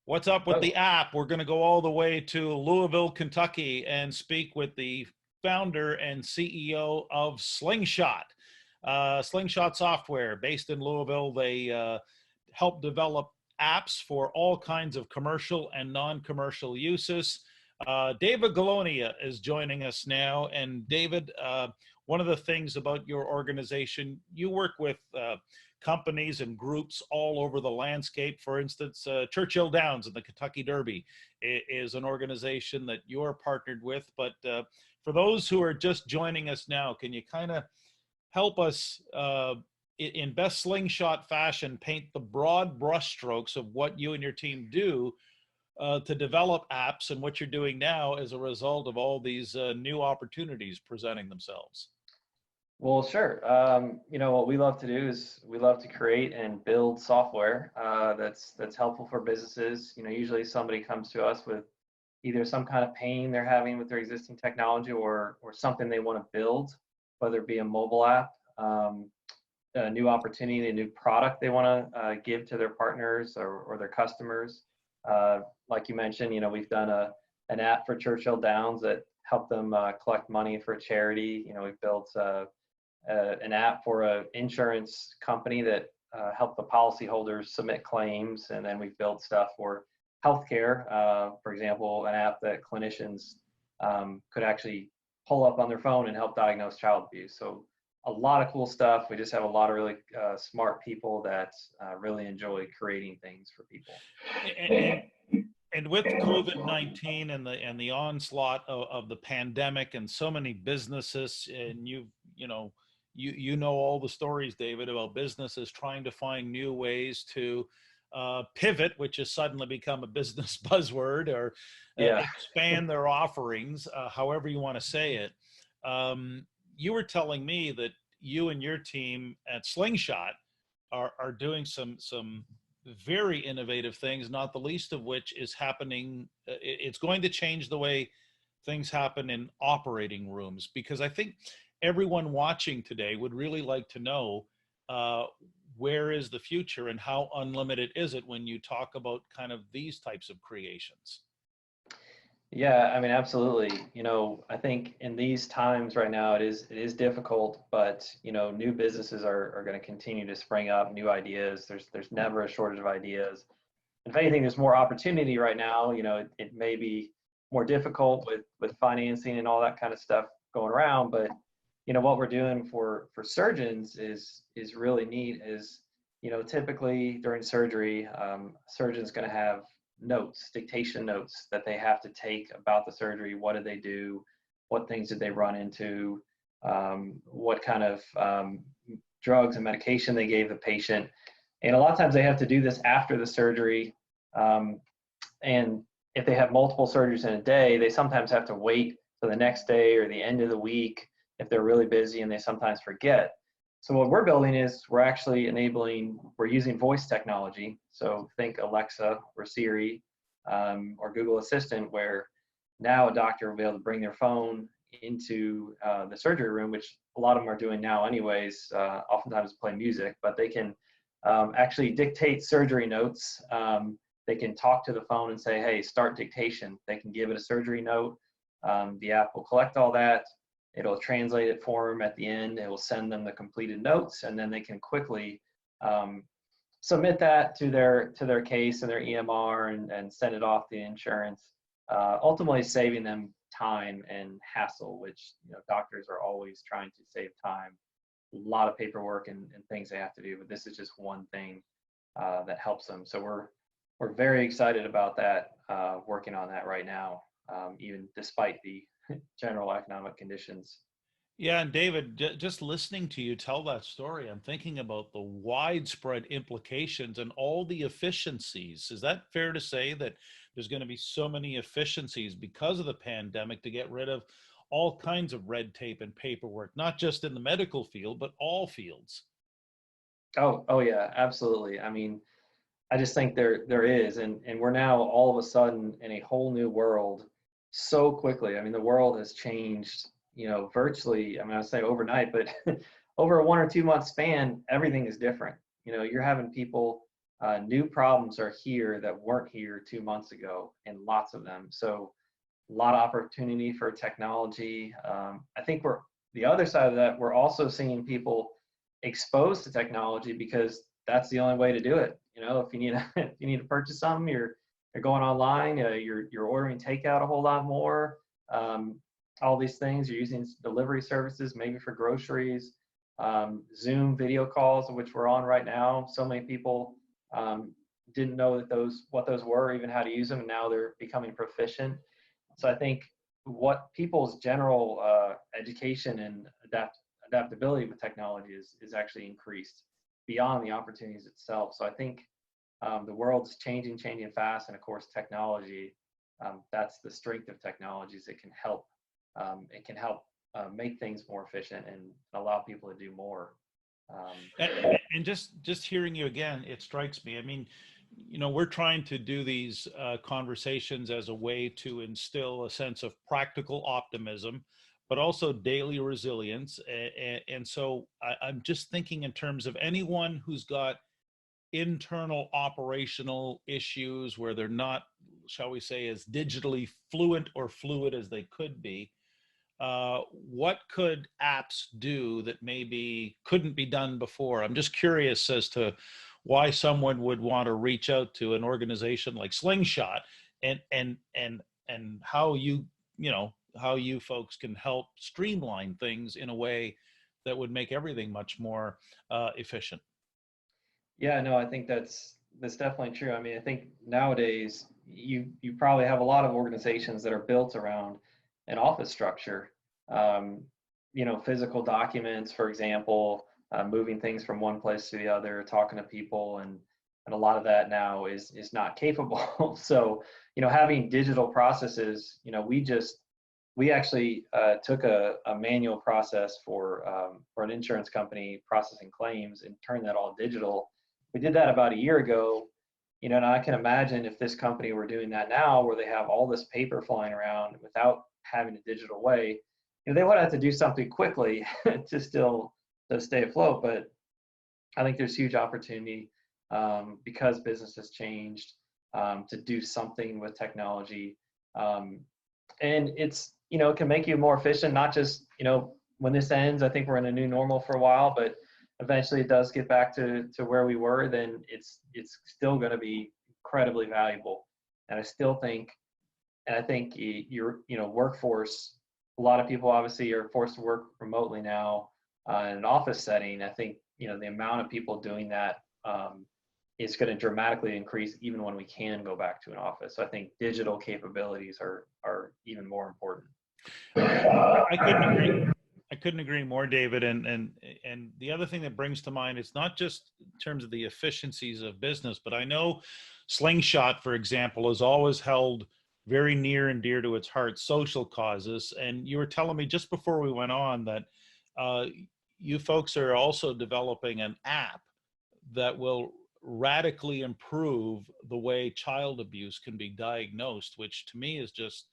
What's up with Oh, the app? We're going to go all the way to Louisville, Kentucky, and speak with the founder and CEO of Slingshot. Slingshot Software, based in Louisville, they help develop apps for all kinds of commercial and non-commercial uses. David Galownia is joining us now. And David, one of the things about your organization, you work with companies and groups all over the landscape. For instance, Churchill Downs and the Kentucky Derby is an organization that you're partnered with. But for those who are just joining us now, can you kind of help us in best slingshot fashion paint the broad brushstrokes of what you and your team do to develop apps and what you're doing now as a result of all these new opportunities presenting themselves? well, sure. What we love to do is we love to create and build software that's helpful for businesses. Usually somebody comes to us with either some kind of pain they're having with their existing technology or something they want to build, whether it be a mobile app, a new opportunity, a new product they want to give to their partners or their customers. Like you mentioned, we've done an app for Churchill Downs that helped them collect money for a charity. We've built an app for an insurance company that helped the policyholders submit claims, and then we've built stuff for healthcare. For example, an app that clinicians could actually pull up on their phone and help diagnose child abuse. So a lot of cool stuff. We just have a lot of really smart people that really enjoy creating things for people. And, and with COVID-19 and the onslaught of the pandemic and so many businesses, and you know all the stories, David, about businesses trying to find new ways to pivot, which has suddenly become a business buzzword, or Yeah. expand their offerings, however you want to say it. You were telling me that you and your team at Slingshot are doing some very innovative things, not the least of which is happening. It's going to change the way things happen in operating rooms, because I think everyone watching today would really like to know uh, where is the future and how unlimited is it when you talk about kind of these types of creations. Yeah, I mean, absolutely. I think in these times right now, it is difficult, but new businesses are going to continue to spring up, new ideas. There's never a shortage of ideas. If anything, there's more opportunity right now. It may be more difficult with financing and all that kind of stuff going around, but what we're doing for surgeons is really neat. Is typically during surgery, surgeon's going to have notes, dictation notes that they have to take about the surgery. What did they do? What things did they run into? What kind of drugs and medication they gave the patient? And a lot of times they have to do this after the surgery. And if they have multiple surgeries in a day, they sometimes have to wait to the next day or the end of the week if they're really busy, and they sometimes forget. So what we're building is we're using voice technology. So think Alexa or Siri or Google Assistant, where now a doctor will be able to bring their phone into the surgery room, which a lot of them are doing now anyways, oftentimes play music, but they can actually dictate surgery notes. They can talk to the phone and say, hey, start dictation. They can give it a surgery note. The app will collect all that. It'll translate it for them at the end. It will send them the completed notes, and then they can quickly submit that to their case and their EMR and send it off the insurance, ultimately saving them time and hassle, which doctors are always trying to save time. A lot of paperwork and things they have to do, but this is just one thing that helps them. So we're very excited about that, working on that right now, even despite the general economic conditions. Yeah, and David, just listening to you tell that story, I'm thinking about the widespread implications and all the efficiencies. Is that fair to say that there's going to be so many efficiencies because of the pandemic to get rid of all kinds of red tape and paperwork, not just in the medical field, but all fields? Oh yeah, absolutely. I mean, I just think there is, and we're now all of a sudden in a whole new world so quickly. I mean, the world has changed, virtually. I mean, I would say overnight, but over a 1 or 2 month span, everything is different. You're having people new problems are here that weren't here 2 months ago, and lots of them. So a lot of opportunity for technology. I think the other side of that, we're also seeing people exposed to technology because that's the only way to do it. You know, if you need if you need to purchase something, you're going online, you're ordering takeout a whole lot more. All these things, you're using delivery services, maybe for groceries, Zoom video calls, which we're on right now. So many people didn't know that what those were, even how to use them, and now they're becoming proficient. So I think what people's general education and adaptability with technology is actually increased beyond the opportunities itself. So I think the world's changing fast, and of course technology, that's the strength of technologies. It can help make things more efficient and allow people to do more. And just hearing you again, it strikes me. I mean, you know, we're trying to do these conversations as a way to instill a sense of practical optimism, but also daily resilience. And so I'm just thinking in terms of anyone who's got internal operational issues where they're not, shall we say, as digitally fluent or fluid as they could be. What could apps do that maybe couldn't be done before? I'm just curious as to why someone would want to reach out to an organization like Slingshot, and how how you folks can help streamline things in a way that would make everything much more efficient. Yeah, no, I think that's definitely true. I mean, I think nowadays you probably have a lot of organizations that are built around an office structure. Physical documents, for example, moving things from one place to the other, talking to people, and a lot of that now is not capable. So, having digital processes, we actually took a manual process for an insurance company processing claims and turned that all digital. We did that about a year ago, and I can imagine if this company were doing that now, where they have all this paper flying around without having a digital way, they would have to do something quickly to stay afloat. But I think there's huge opportunity because business has changed to do something with technology, and it's it can make you more efficient. Not just when this ends, I think we're in a new normal for a while, but eventually it does get back to where we were, then it's still going to be incredibly valuable. And I think your workforce, a lot of people obviously are forced to work remotely now in an office setting. I think the amount of people doing that is going to dramatically increase even when we can go back to an office. So I think digital capabilities are even more important. I couldn't agree more, David. And the other thing that brings to mind, it's not just in terms of the efficiencies of business, but I know Slingshot, for example, has always held very near and dear to its heart social causes. And you were telling me just before we went on that you folks are also developing an app that will radically improve the way child abuse can be diagnosed, which to me is just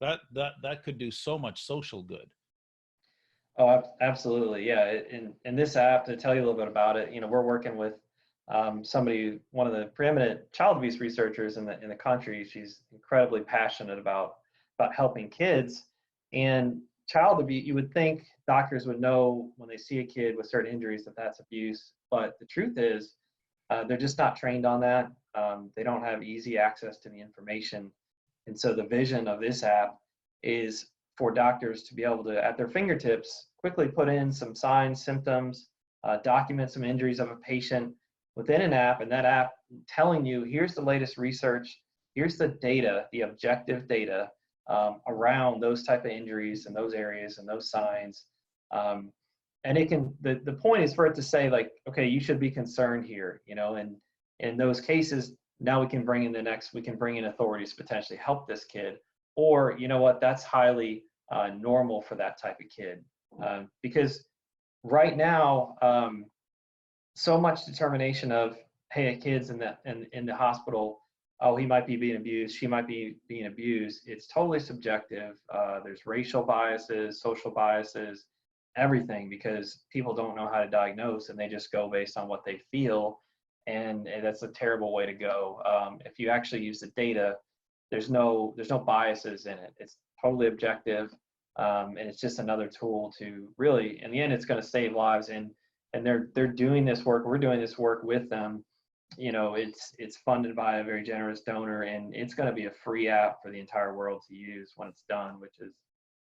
that could do so much social good. Oh, absolutely. Yeah. In this app, to tell you a little bit about it, we're working with one of the preeminent child abuse researchers in the country. She's incredibly passionate about helping kids. And child abuse, you would think doctors would know when they see a kid with certain injuries that that's abuse. But the truth is, they're just not trained on that. They don't have easy access to the information. And so the vision of this app is for doctors to be able to, at their fingertips, quickly put in some signs, symptoms, document some injuries of a patient within an app, and that app telling you, here's the latest research, here's the data, the objective data around those type of injuries and those areas and those signs. And it can, the point is for it to say like, okay, you should be concerned here, and in those cases, now we can bring in authorities to potentially help this kid. Or, that's highly normal for that type of kid. Because right now, so much determination of, hey, a kid's in the hospital, oh, he might be being abused, she might be being abused. It's totally subjective. There's racial biases, social biases, everything, because people don't know how to diagnose and they just go based on what they feel. and that's a terrible way to go. If you actually use the data, there's no biases in it. It's totally objective, and it's just another tool to really, in the end, it's going to save lives. And they're doing this work. We're doing this work with them. You know, it's funded by a very generous donor, and it's going to be a free app for the entire world to use when it's done, which is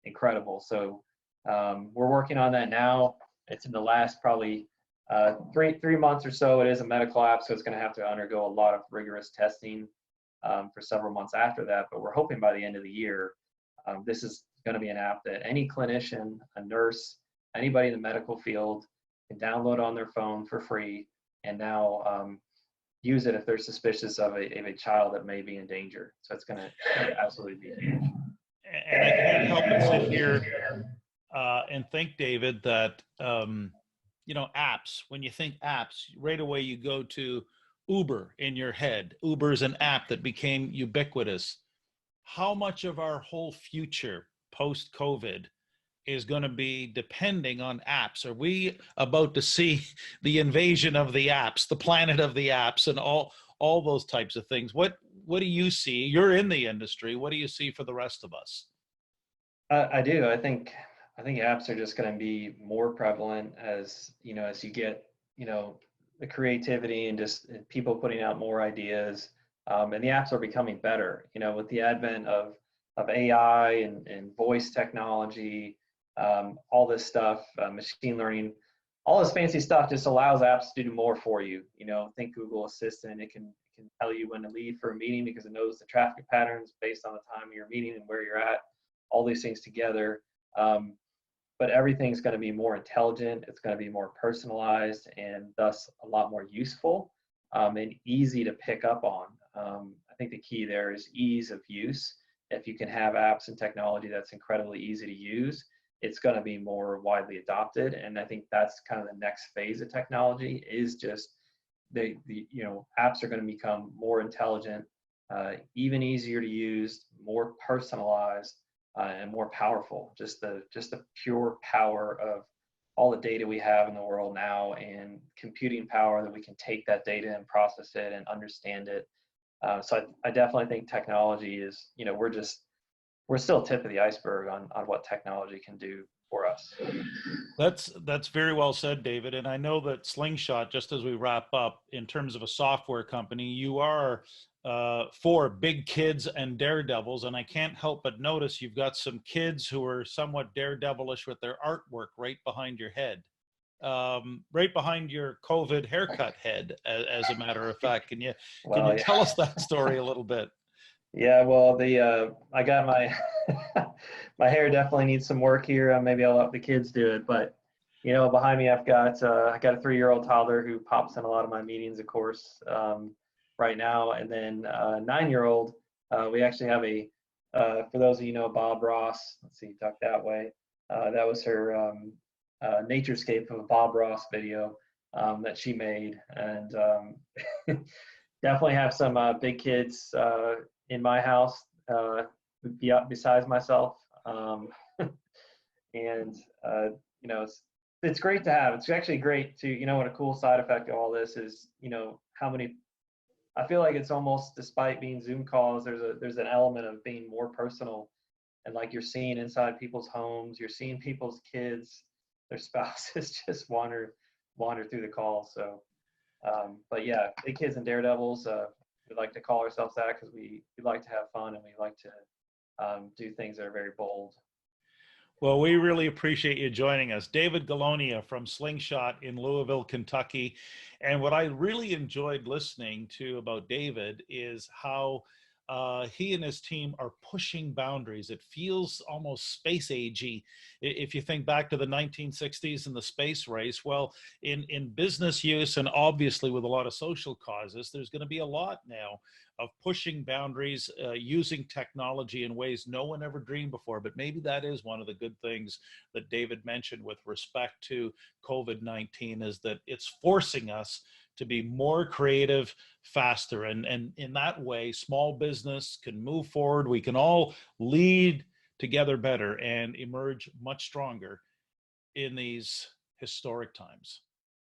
incredible. So we're working on that now. It's in the last probably 3 months or so. It is a medical app, so it's going to have to undergo a lot of rigorous testing for several months after that. But we're hoping by the end of the year, this is going to be an app that any clinician, a nurse, anybody in the medical field can download on their phone for free, and now use it if they're suspicious of a child that may be in danger. So it's going to absolutely be huge. And I can't help but sit here and think, David, that you know, apps. When you think apps, right away you go to Uber in your head. Uber is an app that became ubiquitous. How much of our whole future post-COVID is going to be depending on apps? Are we about to see the invasion of the apps, the planet of the apps, and all those types of things? What do you see? You're in the industry. What do you see for the rest of us? I do. I think apps are just going to be more prevalent as, you know, as you get, you know, the creativity and just people putting out more ideas, and the apps are becoming better. You know, with the advent of AI and voice technology, all this stuff, machine learning, all this fancy stuff just allows apps to do more for you. You know, think Google Assistant. It can tell you when to leave for a meeting because it knows the traffic patterns based on the time of your meeting and where you're at. All these things together. But everything's going to be more intelligent. It's going to be more personalized and thus a lot more useful and easy to pick up on. I think the key there is ease of use. If you can have apps and technology that's incredibly easy to use, it's going to be more widely adopted. And I think that's kind of the next phase of technology is just the you know, apps are going to become more intelligent, even easier to use, more personalized, and more powerful. Just the pure power of all the data we have in the world now, and computing power that we can take that data and process it and understand it. So I definitely think technology is, you know, we're still tip of the iceberg on what technology can do for us. That's very well said, David. And I know that Slingshot, just as we wrap up, in terms of a software company, you are for big kids and daredevils. And I can't help but notice you've got some kids who are somewhat daredevilish with their artwork right behind your head, right behind your COVID haircut head, as a matter of fact. Can you tell us that story a little bit? Yeah, well, I got my my hair definitely needs some work here. Maybe I'll let the kids do it, but you know, behind me I got a 3-year-old toddler who pops in a lot of my meetings, of course, right now, and then a 9-year-old. We actually have for those of you know Bob Ross. Let's see, duck that way. That was her naturescape of a Bob Ross video that she made, and definitely have some big kids in my house, besides myself, and you know, it's great to have. It's actually great to, you know, what a cool side effect of all this is, you know, how many. I feel like it's almost, despite being Zoom calls, there's an element of being more personal, and like you're seeing inside people's homes, you're seeing people's kids, their spouses just wander through the call. So, but yeah, big kids and daredevils. We like to call ourselves that because we like to have fun and we like to do things that are very bold. Well, we really appreciate you joining us. David Galownia from Slingshot in Louisville, Kentucky. And what I really enjoyed listening to about David is how he and his team are pushing boundaries. It feels almost space agey. If you think back to the 1960s and the space race, well, in business use and obviously with a lot of social causes, there's going to be a lot now of pushing boundaries, using technology in ways no one ever dreamed before. But maybe that is one of the good things that David mentioned with respect to COVID-19, is that it's forcing us to be more creative, faster. And in that way, small business can move forward. We can all lead together better and emerge much stronger in these historic times.